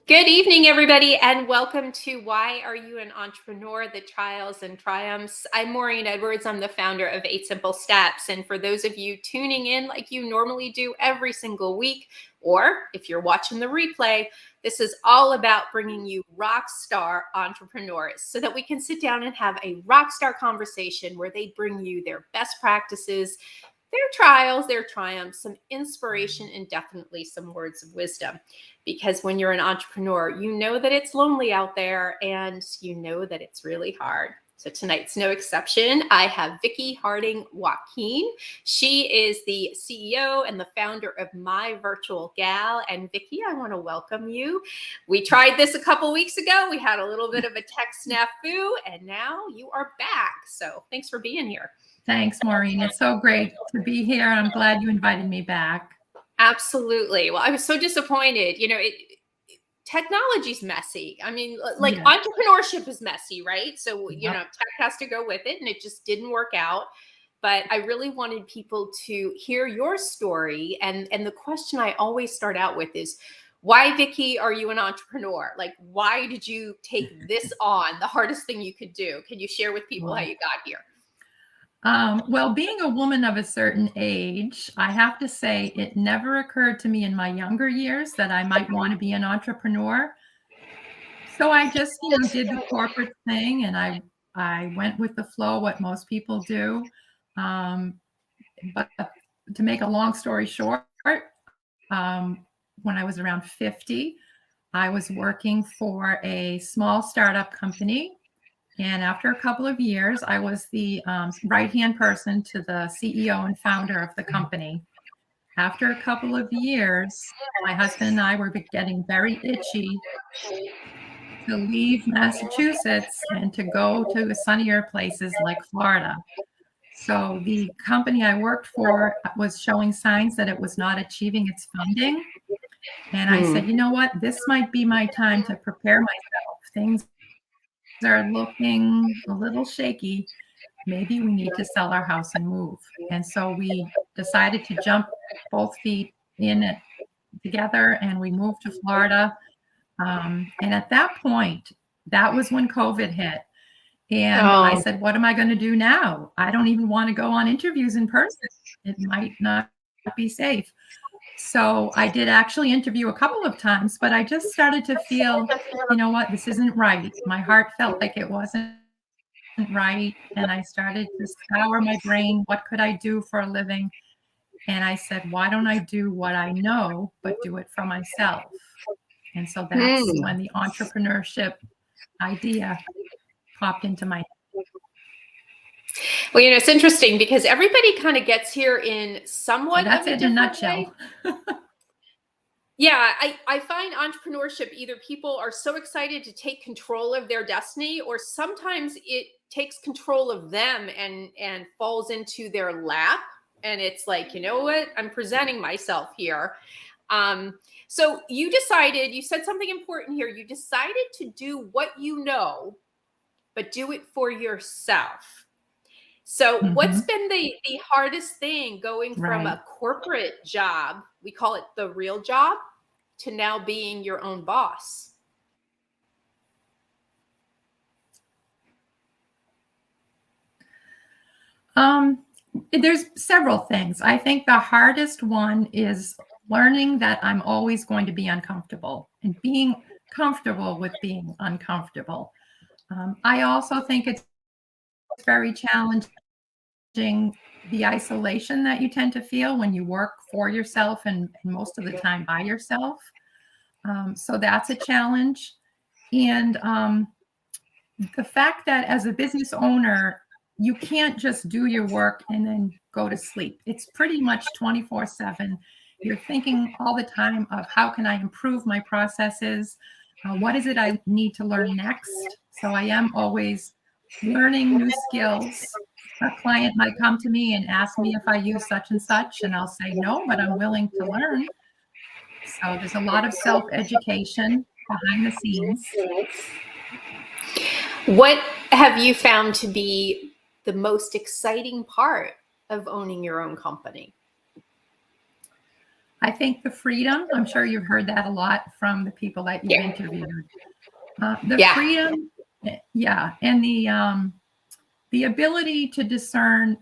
Good evening, everybody, and welcome to Why Are You an Entrepreneur? The Trials and Triumphs. I'm Maureen Edwards. I'm the founder of 8 Simple Steps. And for those of you tuning in like you normally do every single week, or if you're watching the replay, this is all about bringing you rock star entrepreneurs so that we can sit down and have a rock star conversation where they bring you their best practices, their trials, their triumphs, some inspiration, and definitely some words of wisdom. Because when you're an entrepreneur, you know that it's lonely out there and you know that it's really hard. So tonight's no exception. I have Vickie Harding-Wakeen. She is the CEO and the founder of My Virtual Gal. And Vickie, I want to welcome you. We tried this a couple weeks ago. We had a little bit of a tech snafu, and now you are back. So thanks for being here. Thanks, Maureen. It's so great to be here. I'm glad you invited me back. Absolutely. Well, I was so disappointed. Technology's messy. I mean, like entrepreneurship is messy, right? So, tech has to go with it, and it just didn't work out. But I really wanted people to hear your story. And the question I always start out with is, why, Vickie, are you an entrepreneur? Like, why did you take this on, the hardest thing you could do? Can you share with people how you got here? Well, being a woman of a certain age, I have to say it never occurred to me in my younger years that I might want to be an entrepreneur. So I just, did the corporate thing, and I went with the flow, what most people do. But to make a long story short, when I was around 50, I was working for a small startup company. And after a couple of years, I was the right-hand person to the CEO and founder of the company. After a couple of years, my husband and I were getting very itchy to leave Massachusetts and to go to sunnier places like Florida. So the company I worked for was showing signs that it was not achieving its funding. And I said, you know what, this might be my time to prepare myself. Things are looking a little shaky. Maybe we need to sell our house and move. And so we decided to jump both feet in it together, and we moved to Florida. And at that point, that was when COVID hit. And I said, what am I going to do now? I don't even want to go on interviews in person. It might not be safe. So I did actually interview a couple of times, but I just started to feel, you know what, this isn't right. My heart felt like it wasn't right. And I started to scour my brain. What could I do for a living? And I said, why don't I do what I know, but do it for myself? And so that's when the entrepreneurship idea popped into my head. Well, it's interesting because everybody kind of gets here in somewhat that's of a it in a nutshell. Yeah, I find entrepreneurship, either people are so excited to take control of their destiny, or sometimes it takes control of them and falls into their lap. And it's like, you know what, I'm presenting myself here. So you said something important here. You decided to do what you know, but do it for yourself. So what's been the hardest thing going from a corporate job, we call it the real job, to now being your own boss? There's several things. I think the hardest one is learning that I'm always going to be uncomfortable and being comfortable with being uncomfortable. I also think it's very challenging, the isolation that you tend to feel when you work for yourself and most of the time by yourself. So that's a challenge. And the fact that as a business owner, you can't just do your work and then go to sleep. It's pretty much 24/7. You're thinking all the time of how can I improve my processes? What is it I need to learn next? So I am always learning new skills. A client might come to me and ask me if I use such and such, and I'll say no, but I'm willing to learn. So there's a lot of self-education behind the scenes. What have you found to be the most exciting part of owning your own company? I think the freedom, I'm sure you've heard that a lot from the people that you've Yeah. interviewed. The Yeah. freedom, yeah, and the ability to discern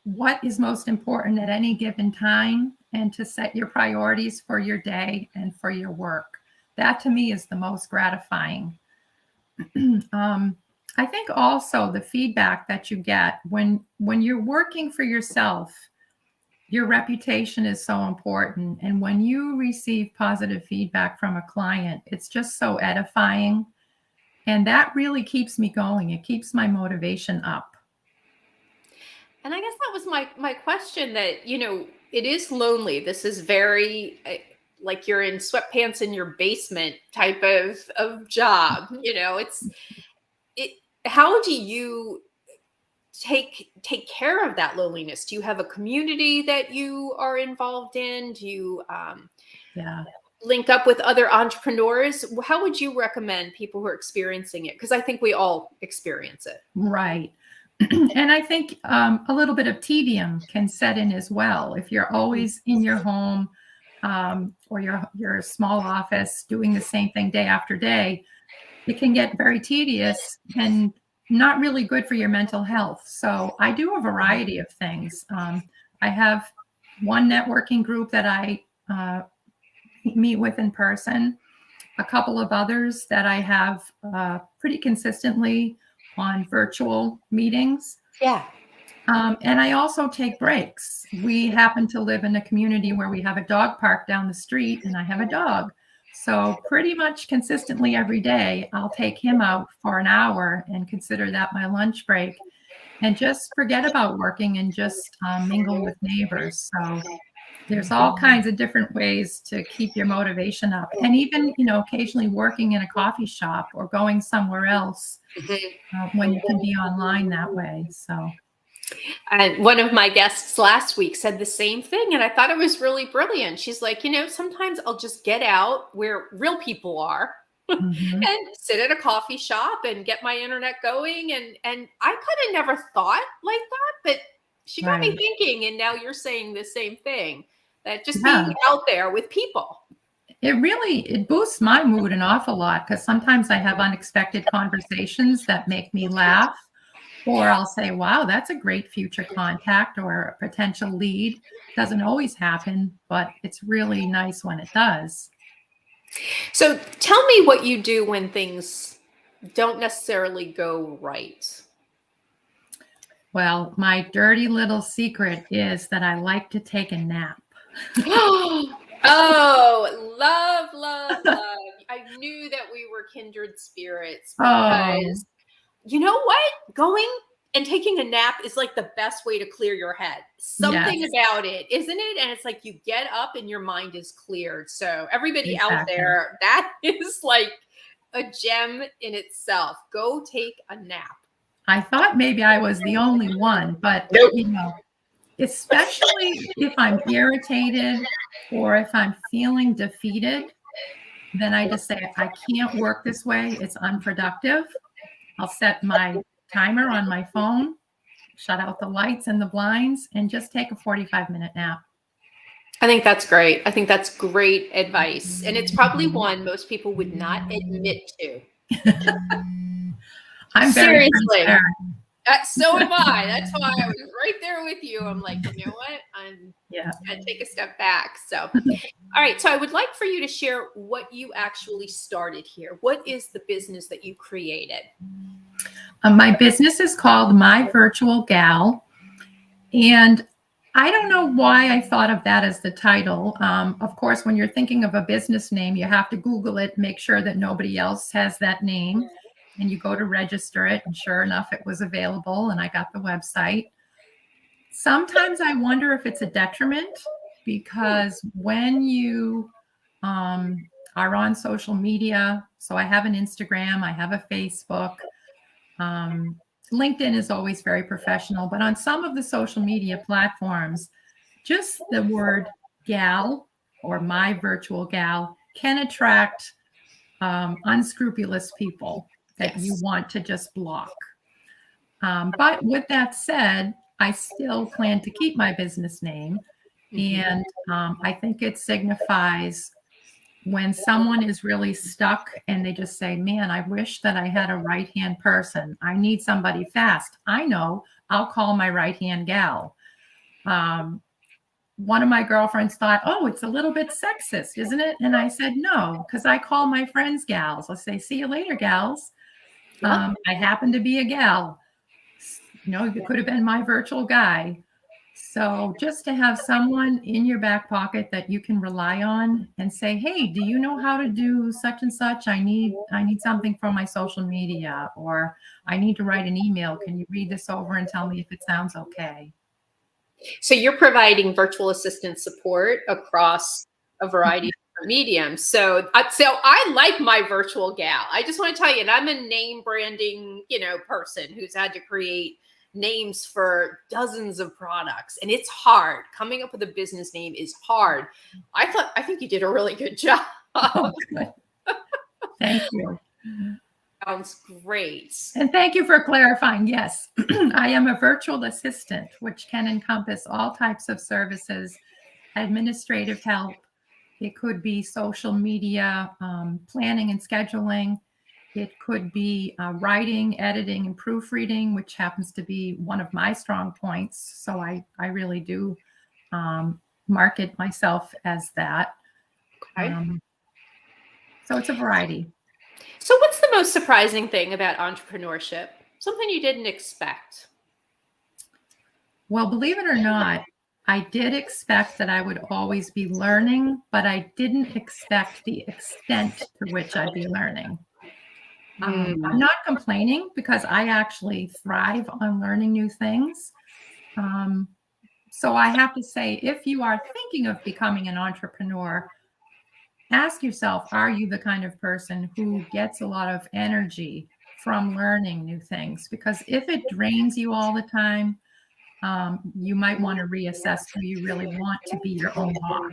what is most important at any given time and to set your priorities for your day and for your work. That to me is the most gratifying. I think also the feedback that you get when you're working for yourself, your reputation is so important. And when you receive positive feedback from a client, it's just so edifying. And that really keeps me going. It keeps my motivation up. And I guess that was my question, that, it is lonely. This is very like you're in sweatpants in your basement type of job. It how do you take care of that loneliness? Do you have a community that you are involved in? Do you Yeah. link up with other entrepreneurs? How would you recommend people who are experiencing it? Because I think we all experience it. Right. And I think a little bit of tedium can set in as well. If you're always in your home or your small office doing the same thing day after day, it can get very tedious and not really good for your mental health. So I do a variety of things. I have one networking group that I meet with in person, a couple of others that I have pretty consistently on virtual meetings. Yeah. And I also take breaks. We happen to live in a community where we have a dog park down the street, and I have a dog. So pretty much consistently every day, I'll take him out for an hour and consider that my lunch break and just forget about working and just mingle with neighbors. So there's all kinds of different ways to keep your motivation up. And even, occasionally working in a coffee shop or going somewhere else when you can be online that way. So. And one of my guests last week said the same thing, and I thought it was really brilliant. She's like, sometimes I'll just get out where real people are Mhm. and sit at a coffee shop and get my internet going. And I kind of never thought like that, but she got me Right. thinking. And now you're saying the same thing, that just Yeah. being out there with people. It boosts my mood an awful lot because sometimes I have unexpected conversations that make me laugh, or I'll say, wow, that's a great future contact or a potential lead. Doesn't always happen, but it's really nice when it does. So tell me what you do when things don't necessarily go right. Well, my dirty little secret is that I like to take a nap. Oh, love, love, love. I knew that we were kindred spirits, Oh, because you know what? Going and taking a nap is like the best way to clear your head. Something yes, about it, isn't it? And it's like you get up and your mind is cleared. So, everybody out exactly. there, that is like a gem in itself. Go take a nap. I thought maybe I was the only one, but Nope. especially if I'm irritated or if I'm feeling defeated, then I just say, I can't work this way. It's unproductive. I'll set my timer on my phone, shut out the lights and the blinds, and just take a 45-minute nap. I think that's great. I think that's great advice. And it's probably one most people would not admit to. I'm very Seriously. transparent. So am I. That's why I was right there with you. I'm like, you know what? I'm Yeah. going to take a step back. So, all right. So, I would like for you to share what you actually started here. What is the business that you created? My business is called My Virtual Gal. And I don't know why I thought of that as the title. Of course, when you're thinking of a business name, you have to Google it, make sure that nobody else has that name. And you go to register it. And sure enough, it was available. And I got the website. Sometimes I wonder if it's a detriment because when you are on social media, so I have an Instagram, I have a Facebook. LinkedIn is always very professional, but on some of the social media platforms, just the word gal or my virtual gal can attract unscrupulous people that you Yes. want to just block. But with that said, I still plan to keep my business name. And I think it signifies when someone is really stuck and they just say, man, I wish that I had a right-hand person. I need somebody fast. I know, I'll call my right-hand gal. One of my girlfriends thought, oh, it's a little bit sexist, isn't it? And I said, no, because I call my friends gals. I'll say, see you later, gals. Yeah. I happen to be a gal. You could have been my virtual guy. So just to have someone in your back pocket that you can rely on and say, hey, do you know how to do such and such? I need something from my social media, or I need to write an email. Can you read this over and tell me if it sounds okay? So you're providing virtual assistant support across a variety of different mediums. So I like my virtual gal. I just want to tell you, and I'm a name branding, person who's had to create names for dozens of products, and it's hard. Coming up with a business name is hard. I think you did a really good job. Oh, good. Thank you. Sounds great. And thank you for clarifying. Yes, I am a virtual assistant, which can encompass all types of services, administrative help. It could be social media, planning and scheduling. It could be writing, editing, and proofreading, which happens to be one of my strong points. So I really do market myself as that. Okay. So it's a variety. So what's the most surprising thing about entrepreneurship? Something you didn't expect? Well, believe it or not, I did expect that I would always be learning, but I didn't expect the extent to which I'd be learning. I'm not complaining because I actually thrive on learning new things. So I have to say, if you are thinking of becoming an entrepreneur, ask yourself, are you the kind of person who gets a lot of energy from learning new things? Because if it drains you all the time, you might want to reassess who you really want to be your own boss.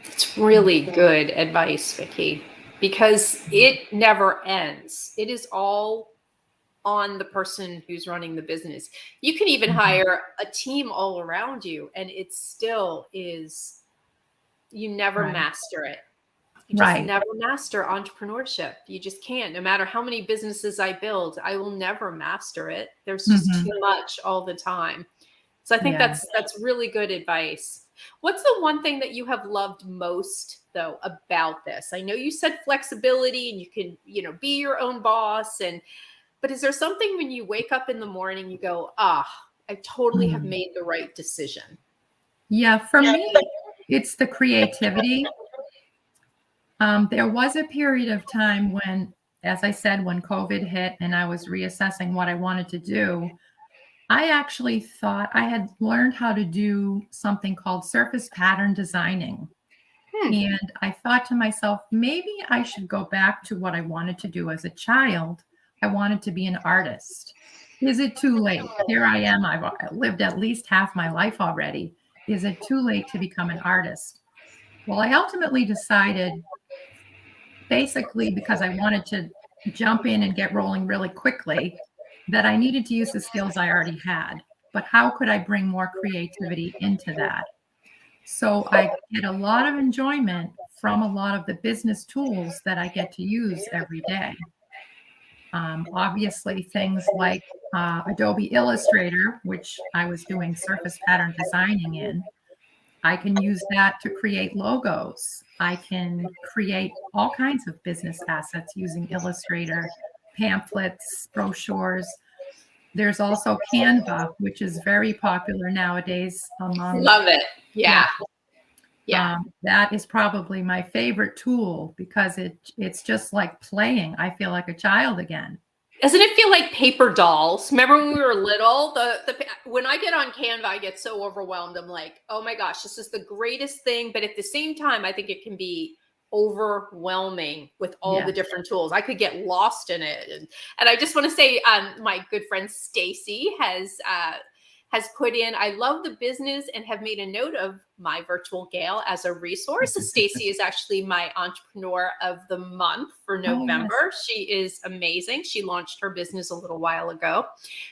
It's really good advice, Vickie, because it never ends. It is all on the person who's running the business. You can even hire a team all around you, and it still is, you never Right. master it. You just Right. never master entrepreneurship. You just can't. No matter how many businesses I build, I will never master it. There's just too much all the time. So I think Yeah. that's really good advice. What's the one thing that you have loved most though about this? I know you said flexibility and you can, be your own boss, but is there something when you wake up in the morning you go, I totally have made the right decision? Yeah, for me, it's the creativity. There was a period of time when, as I said, when COVID hit and I was reassessing what I wanted to do, I actually thought I had learned how to do something called surface pattern designing. And I thought to myself, maybe I should go back to what I wanted to do as a child. I wanted to be an artist. Is it too late? Here I am. I've lived at least half my life already. Is it too late to become an artist? Well, I ultimately decided, basically because I wanted to jump in and get rolling really quickly, that I needed to use the skills I already had. But how could I bring more creativity into that? So I get a lot of enjoyment from a lot of the business tools that I get to use every day. Obviously, things like Adobe Illustrator, which I was doing surface pattern designing in, I can use that to create logos. I can create all kinds of business assets using Illustrator, pamphlets, brochures. There's also Canva, which is very popular nowadays among. Love it. Yeah. That is probably my favorite tool because it's just like playing. I feel like a child again. Doesn't it feel like paper dolls? Remember when we were little? When I get on Canva, I get so overwhelmed. I'm like, oh my gosh, this is the greatest thing. But at the same time, I think it can be overwhelming with all the different tools. I could get lost in it. And I just want to say, my good friend Stacy has put in, I love the business and have made a note of my virtual gal as a resource. Stacy is actually my entrepreneur of the month for November. Oh, yes. She is amazing. She launched her business a little while ago.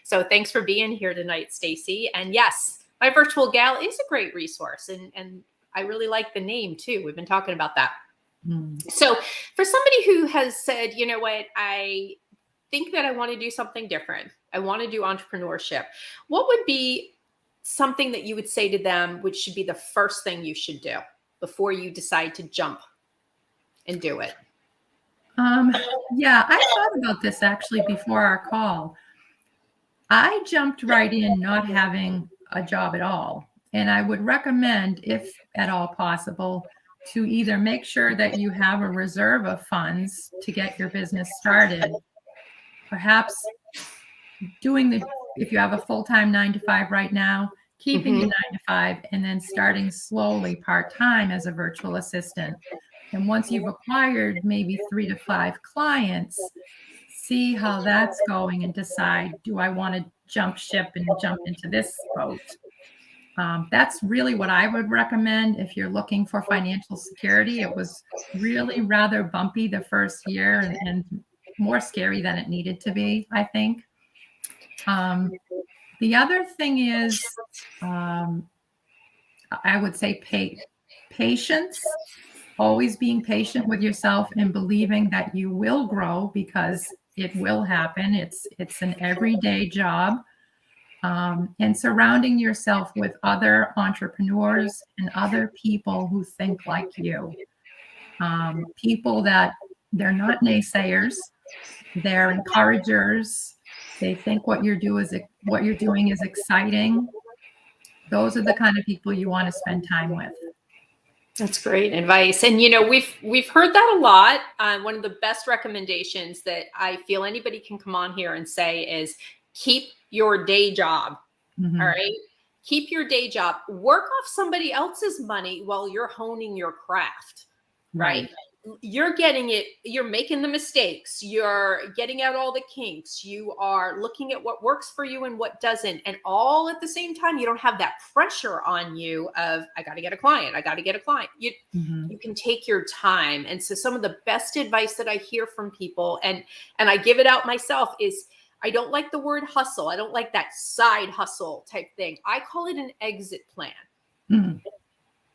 So thanks for being here tonight, Stacy. And yes, my virtual gal is a great resource. And I really like the name too. We've been talking about that. So for somebody who has said, you know what, I think that I want to do something different, I want to do entrepreneurship, what would be something that you would say to them, which should be the first thing you should do before you decide to jump and do it? Yeah, I thought about this actually before our call. I jumped right in not having a job at all. And I would recommend, if at all possible, to either make sure that you have a reserve of funds to get your business started. Perhaps if you have a full-time 9 to 5 right now, keeping the 9 to 5 and then starting slowly part-time as a virtual assistant. And once you've acquired maybe 3 to 5 clients, see how that's going and decide, do I want to jump ship and jump into this boat? That's really what I would recommend if you're looking for financial security. It was really rather bumpy the first year and more scary than it needed to be, I think. The other thing is, I would say patience, always being patient with yourself and believing that you will grow, because it will happen. It's an everyday job. And surrounding yourself with other entrepreneurs and other people who think like you. People that they're not naysayers, they're encouragers. They think what you're doing is exciting. Those are the kind of people you want to spend time with. That's great advice. And, you know, we've heard that a lot. One of the best recommendations that I feel anybody can come on here and say is keep your day job. All right. Keep your day job. Work off somebody else's money while you're honing your craft. Right. You're getting it. You're making the mistakes. You're getting out all the kinks. You are looking at what works for you and what doesn't. And all at the same time, you don't have that pressure on you of, I got to get a client. I got to get a client. You can take your time. And so some of the best advice that I hear from people, and I give it out myself, is I don't like the word hustle. I don't like that side hustle type thing. I call it an exit plan.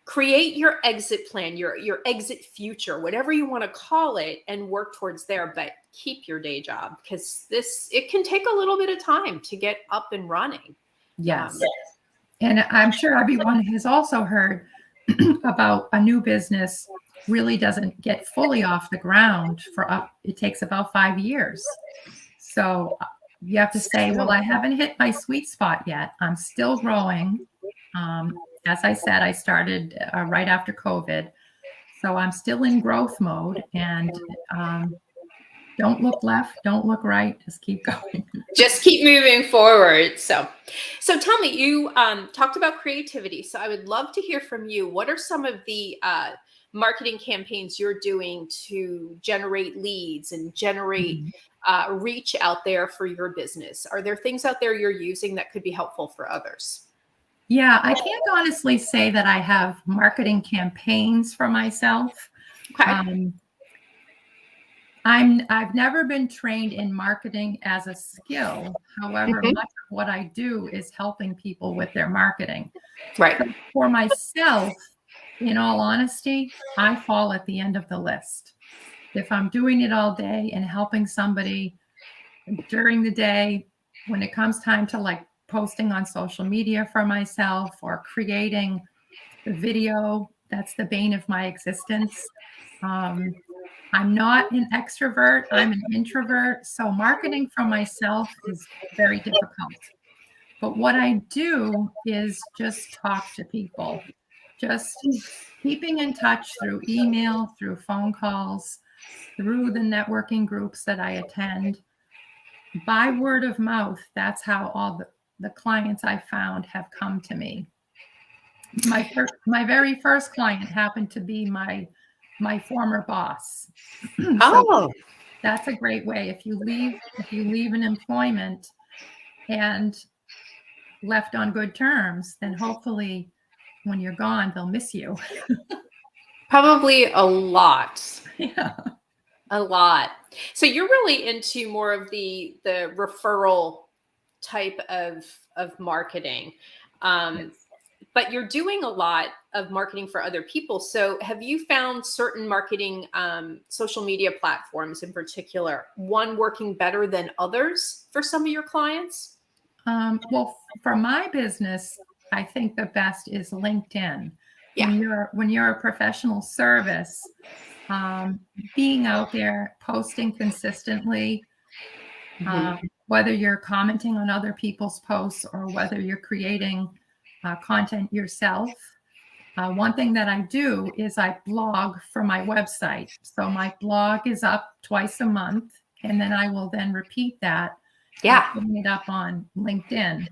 Create your exit plan, your exit future, whatever you want to call it, and work towards there. But keep your day job, because it can take a little bit of time to get up and running. Yes. And I'm sure everyone has also heard about a new business really doesn't get fully off the ground it takes about 5 years. So you have to say, well, I haven't hit my sweet spot yet. I'm still growing. As I said, I started right after COVID. So I'm still in growth mode, and don't look left, don't look right, just keep going. Just keep moving forward. So tell me, you talked about creativity. So I would love to hear from you. What are some of the marketing campaigns you're doing to generate leads and generate reach out there for your business? Are there things out there you're using that could be helpful for others? Yeah, I can't honestly say that I have marketing campaigns for myself. Okay. I've never been trained in marketing as a skill. However, much of what I do is helping people with their marketing. Right. So for myself, in all honesty, I fall at the end of the list. If I'm doing it all day and helping somebody during the day, when it comes time to like posting on social media for myself or creating the video, that's the bane of my existence. I'm not an extrovert, I'm an introvert. So marketing for myself is very difficult. But what I do is just talk to people, just keeping in touch through email, through phone calls, through the networking groups that I attend. By word of mouth, that's how all the clients I found have come to me. My very first client happened to be my former boss. So that's a great way. If you leave an employment and left on good terms, then hopefully when you're gone, they'll miss you. Probably a lot. Yeah. A lot. So you're really into more of the referral type of marketing. Um, but you're doing a lot of marketing for other people. So have you found certain marketing social media platforms in particular, one working better than others for some of your clients? Well, for my business, I think the best is LinkedIn. Yeah. When you're a professional service, being out there, posting consistently, Mhm. whether you're commenting on other people's posts or whether you're creating content yourself. One thing that I do is I blog for my website. So my blog is up twice a month, and then I will then repeat that by Yeah. putting it up on LinkedIn,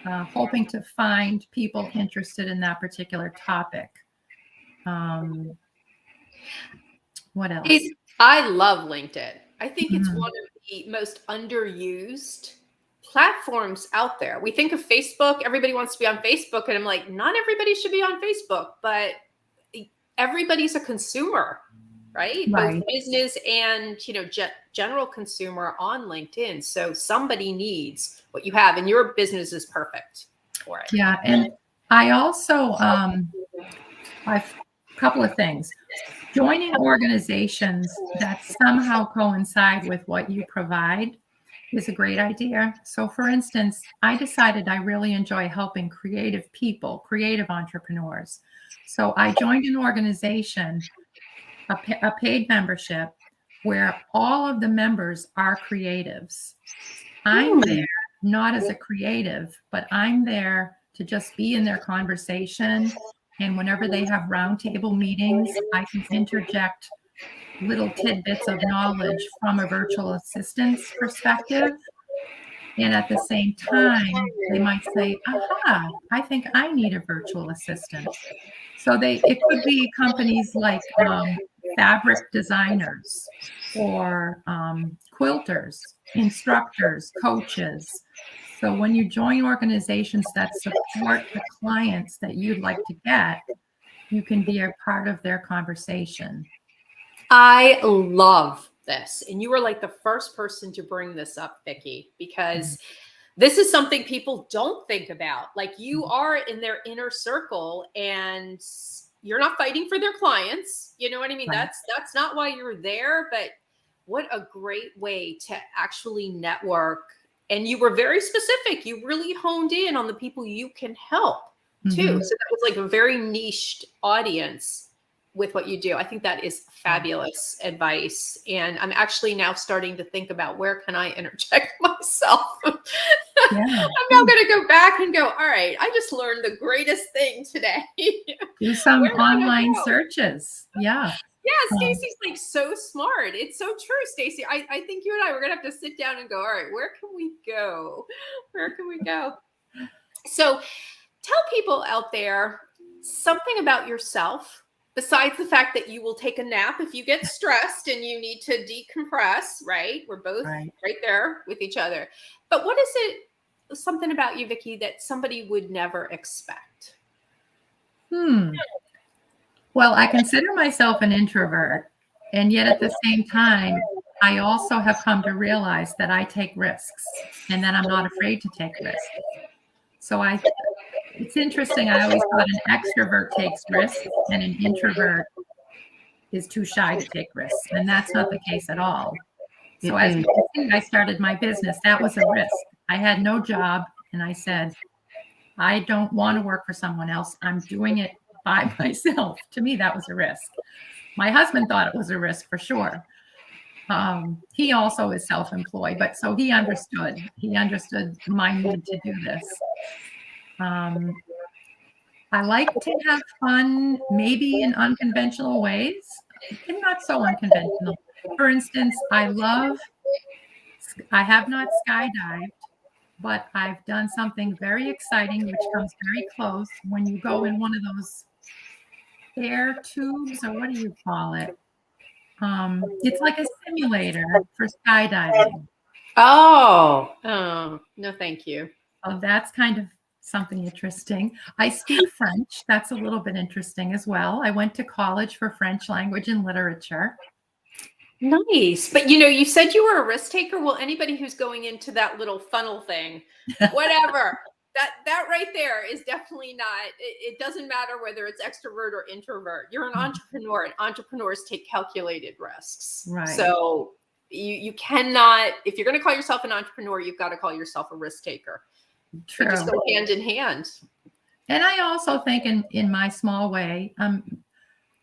hoping to find people interested in that particular topic. What else? I love LinkedIn. I think it's one Mhm. of the most underused platforms out there. We think of Facebook, everybody wants to be on Facebook, and I'm like, not everybody should be on Facebook, but everybody's a consumer, right? Both Right. business and, general consumer on LinkedIn. So somebody needs what you have, and your business is perfect for it. Yeah. And I also, I've a couple of things. Joining organizations that somehow coincide with what you provide is a great idea. So, for instance, I decided I really enjoy helping creative people, creative entrepreneurs. So, I joined an organization, a paid membership, where all of the members are creatives. I'm there not as a creative, but I'm there to just be in their conversation. And whenever they have roundtable meetings, I can interject little tidbits of knowledge from a virtual assistant's perspective. And at the same time, they might say, aha, I think I need a virtual assistant. So it could be companies like fabric designers or quilters, instructors, coaches. So when you join organizations that support the clients that you'd like to get, you can be a part of their conversation. I love this. And you were like the first person to bring this up, Vickie, because this is something people don't think about. Like, you are in their inner circle and you're not fighting for their clients. You know what I mean? Right. That's not why you're there, but what a great way to actually network. And you were very specific. You really honed in on the people you can help too. Mhm. So that was like a very niched audience with what you do. I think that is fabulous advice. And I'm actually now starting to think about, where can I interject myself? Yeah. I'm now going to go back and go, all right, I just learned the greatest thing today. Do some Where can I online go? searches. Yeah. Yeah, Stacy's like so smart. It's so true, Stacy. I think you and I, we're going to have to sit down and go, all right, where can we go? Where can we go? So tell people out there something about yourself, besides the fact that you will take a nap if you get stressed and you need to decompress, right? We're both Right. right there with each other. But what is it, something about you, Vickie, that somebody would never expect? Well, I consider myself an introvert, and yet at the same time, I also have come to realize that I take risks and that I'm not afraid to take risks. So it's interesting. I always thought an extrovert takes risks and an introvert is too shy to take risks, and that's not the case at all. So as you can see, I started my business. That was a risk. I had no job, and I said, I don't want to work for someone else. I'm doing it by myself. To me, that was a risk. My husband thought it was a risk for sure. He also is self-employed, but so he understood. He understood my need to do this. I like to have fun, maybe in unconventional ways, and not so unconventional. For instance, I have not skydived, but I've done something very exciting, which comes very close when you go in one of those air tubes, or what do you call it? It's like a simulator for skydiving. Oh, no, thank you. So that's kind of something interesting. I speak French. That's a little bit interesting as well. I went to college for French language and literature. Nice. But you said you were a risk taker. Well, anybody who's going into that little funnel thing, whatever, that right there is definitely not, it doesn't matter whether it's extrovert or introvert. You're an entrepreneur, and entrepreneurs take calculated risks. Right. So you cannot, if you're going to call yourself an entrepreneur, you've got to call yourself a risk taker. True. They just go hand in hand. And I also think in my small way,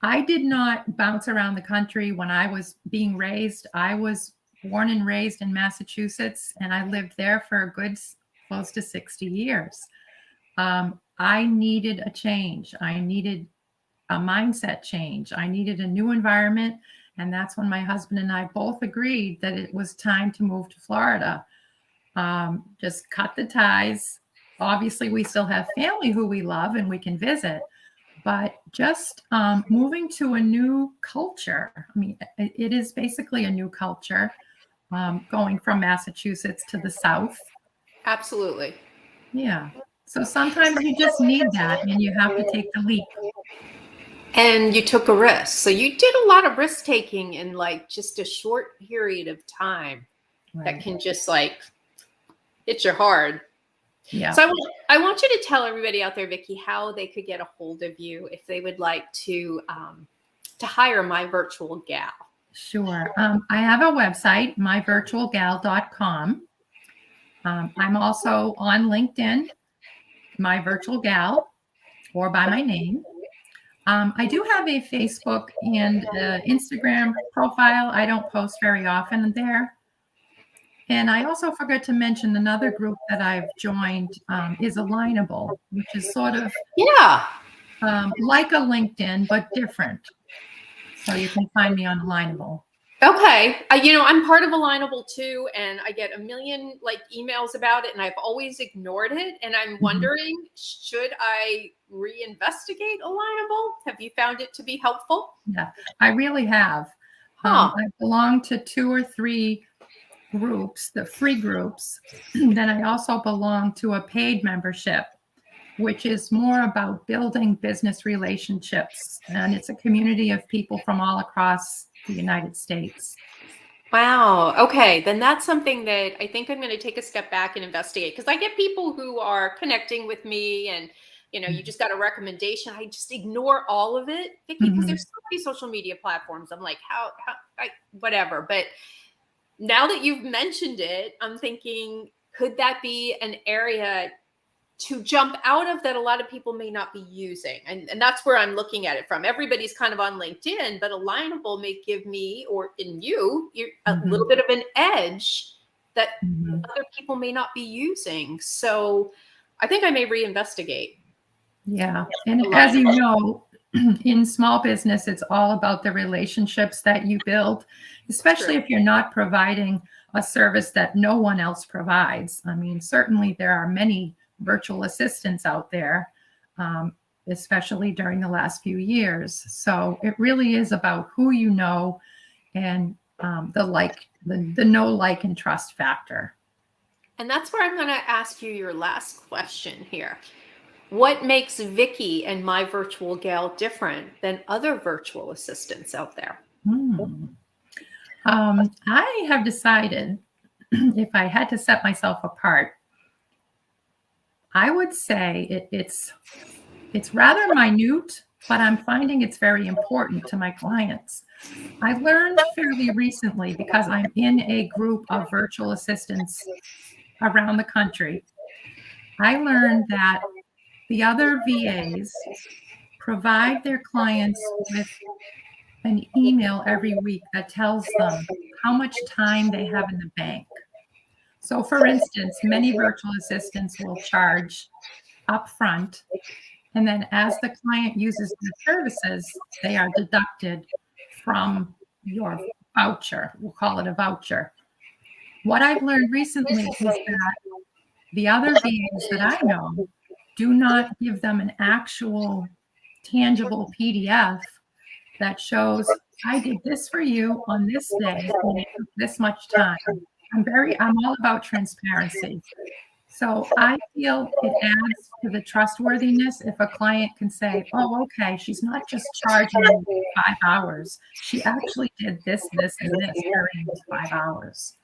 I did not bounce around the country when I was being raised. I was born and raised in Massachusetts, and I lived there for a good close to 60 years. I needed a change. I needed a mindset change. I needed a new environment. And that's when my husband and I both agreed that it was time to move to Florida. Just cut the ties. Obviously, we still have family who we love and we can visit, but just moving to a new culture. I mean, it is basically a new culture, going from Massachusetts to the South. Absolutely. Yeah. So sometimes you just need that and you have to take the leap. And you took a risk. So you did a lot of risk taking in like just a short period of time. Right. That can just like hit you hard. Yeah. So I want you to tell everybody out there, Vickie, how they could get a hold of you if they would like to hire My Virtual Gal. Sure. I have a website, myvirtualgal.com. I'm also on LinkedIn, My Virtual Gal, or by my name. I do have a Facebook and Instagram profile. I don't post very often there. And I also forgot to mention another group that I've joined is Alignable, which is sort of like a LinkedIn, but different. So you can find me on Alignable. Okay. I'm part of Alignable too, and I get a million like emails about it, and I've always ignored it. And I'm wondering, should I reinvestigate Alignable? Have you found it to be helpful? Yeah, I really have. I belong to 2 or 3 groups, the free groups. Then I also belong to a paid membership, which is more about building business relationships. And it's a community of people from all across the United States. Wow. Okay. Then that's something that I think I'm going to take a step back and investigate, because I get people who are connecting with me and, you just got a recommendation. I just ignore all of it, Vickie, because there's so many social media platforms. I'm like, whatever. But now that you've mentioned it, I'm thinking, could that be an area to jump out of that a lot of people may not be using? And that's where I'm looking at it from. Everybody's kind of on LinkedIn, but Alignable may give me, or in you, a little bit of an edge that other people may not be using. So I think I may reinvestigate. Yeah. And as you know, in small business, it's all about the relationships that you build, especially if you're not providing a service that no one else provides. I mean, certainly there are many virtual assistants out there, especially during the last few years. So it really is about who you know and the know, like, and trust factor. And that's where I'm going to ask you your last question here. What makes Vickie and My Virtual Gal different than other virtual assistants out there? I have decided if I had to set myself apart, I would say it's rather minute, but I'm finding it's very important to my clients. I learned fairly recently, because I'm in a group of virtual assistants around the country. I learned that the other VAs provide their clients with an email every week that tells them how much time they have in the bank. So for instance, many virtual assistants will charge upfront, and then as the client uses the services, they are deducted from your voucher. We'll call it a voucher. What I've learned recently is that the other VAs that I know do not give them an actual tangible PDF that shows, I did this for you on this day and it took this much time. I'm all about transparency. So I feel it adds to the trustworthiness if a client can say, oh, okay, she's not just charging me 5 hours. She actually did this, this, and this during these 5 hours.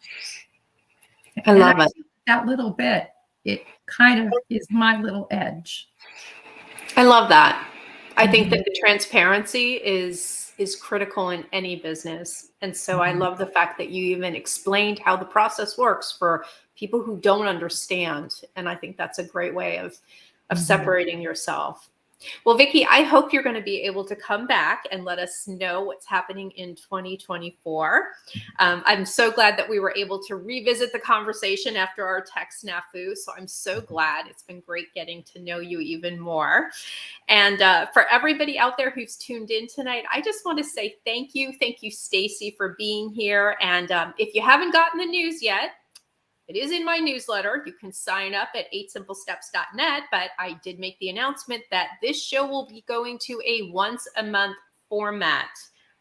I love it. That little bit it kind of is my little edge. I love that. I think that the transparency is critical in any business. And so I love the fact that you even explained how the process works for people who don't understand. And I think that's a great way of separating yourself. Well, Vickie, I hope you're going to be able to come back and let us know what's happening in 2024. I'm so glad that we were able to revisit the conversation after our tech snafu. So I'm so glad. It's been great getting to know you even more. And for everybody out there who's tuned in tonight, I just want to say thank you. Thank you, Stacy, for being here. And if you haven't gotten the news yet, it is in my newsletter. You can sign up at 8simplesteps.net, but I did make the announcement that this show will be going to a once a month format.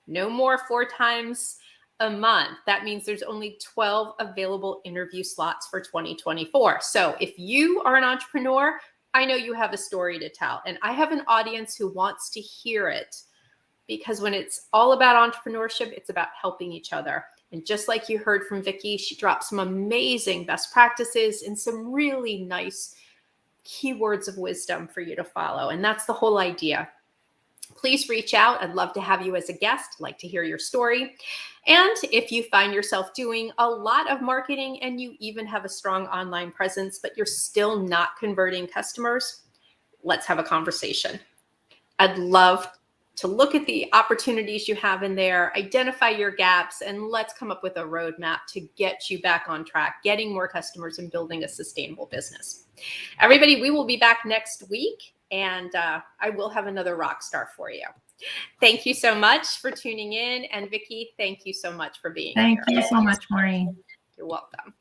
No more 4 times a month. That means there's only 12 available interview slots for 2024. So if you are an entrepreneur, I know you have a story to tell, and I have an audience who wants to hear it, because when it's all about entrepreneurship, it's about helping each other. And just like you heard from Vickie, she dropped some amazing best practices and some really nice keywords of wisdom for you to follow. And that's the whole idea. Please reach out. I'd love to have you as a guest. I'd like to hear your story. And if you find yourself doing a lot of marketing and you even have a strong online presence, but you're still not converting customers, let's have a conversation. I'd love to look at the opportunities you have in there, identify your gaps, and let's come up with a roadmap to get you back on track, getting more customers and building a sustainable business. Everybody, we will be back next week, and I will have another rock star for you. Thank you so much for tuning in. And Vickie, thank you so much for being here. Thank you so much, Maureen. You're welcome.